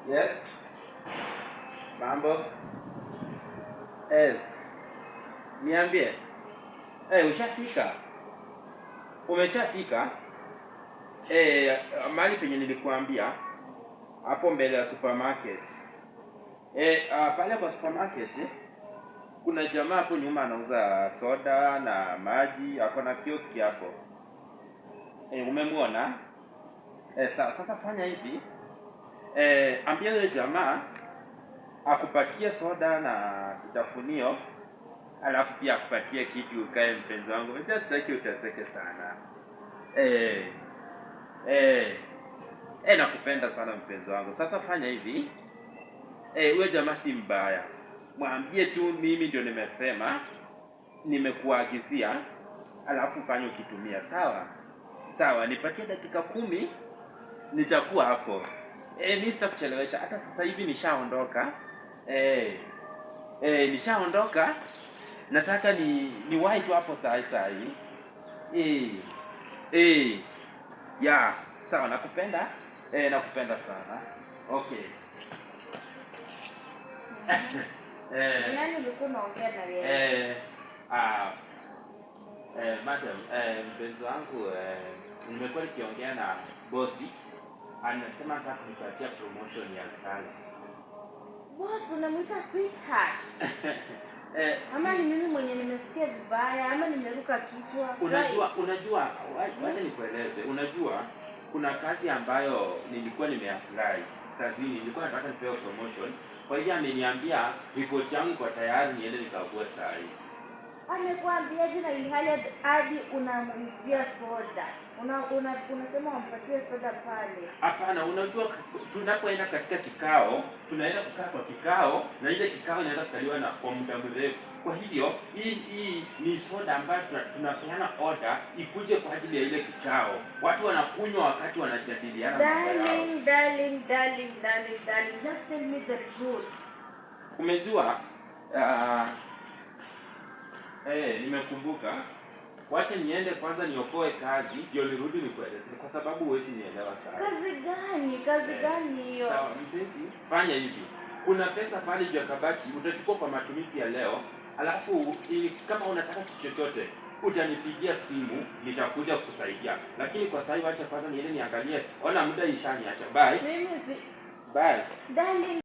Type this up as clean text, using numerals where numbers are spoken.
Yes. Mambo. Yes. Niambie. Ushafika? Umeshafika? Mahali penye nilikuambia hapo mbele ya supermarket. Pale kwa supermarket kuna jamaa hapo nyuma anauza soda na maji, ako na kioski hapo. Umemwona? Sasa fanya hivi. Ambia yule jamaa akupatie soda na kitafunio, alafu pia akupatie kitu ukae mpenzi wangu. Unajua sitaki uteseke sana. Nakupenda sana mpenzi wangu. Sasa fanya hivi. Huyo jamaa si mbaya. Mwambie tu mimi ndio nimesema, nimekuagizia, alafu fanya ukitumia. Sawa? Sawa, nipatie dakika 10 nitakuwa hapo. Mimi sitakuchelewesha. Hata sasa hivi nishaondoka. Nishaondoka. Nataka ni wahi tu hapo saa hii. Ya, sawa, nakupenda. Nakupenda sana. Okay. Nani ulikuwa unaongea na yeye? Madam, mpenzi wangu, nimekuwa nikiongea na bosi. Anasema nataka kunipatia promotion ya kazi. Boss, unamuita sweetheart? Ama ni mimi mwenye nimesikia vibaya, ama nimeruka kichwa? Unajua, wacha nikueleze. Unajua, kuna kazi ambayo nilikuwa nimeapply kazini, nilikuwa nataka nipewe promotion. Kwa hiyo ameniambia report yangu kwa tayari niende nikague saa hii. Amekwambia jina ilhali hadi unamuitia soda. Unasema wampatie soda pale. Hapana, unajua tunapoenda katika kikao, tunaenda kukaa kwa kikao na ile kikao inaweza kukaliwa na kwa muda mrefu. Kwa hivyo hii ni soda ambayo tunapeana order ikuje kwa ajili ya ile kikao. Watu wanakunywa wakati wanajadiliana mambo yao. Darling, just tell me the truth. Umejua nimekumbuka. Wacha niende kwanza niokoe kazi, ndio nirudi nikueleze kwa sababu huwezi nielewa sana. Kazi gani hiyo? Sawa, mpenzi, fanya hivi. Kuna pesa pale juu ya kabati utachukua kwa matumizi ya leo, alafu kama unataka kitu chochote utanipigia simu, nitakuja kukusaidia. Lakini kwa sasa wacha kwanza niende niangalie. Ona muda ishaniacha. Bye. Mimi Bye. Darling.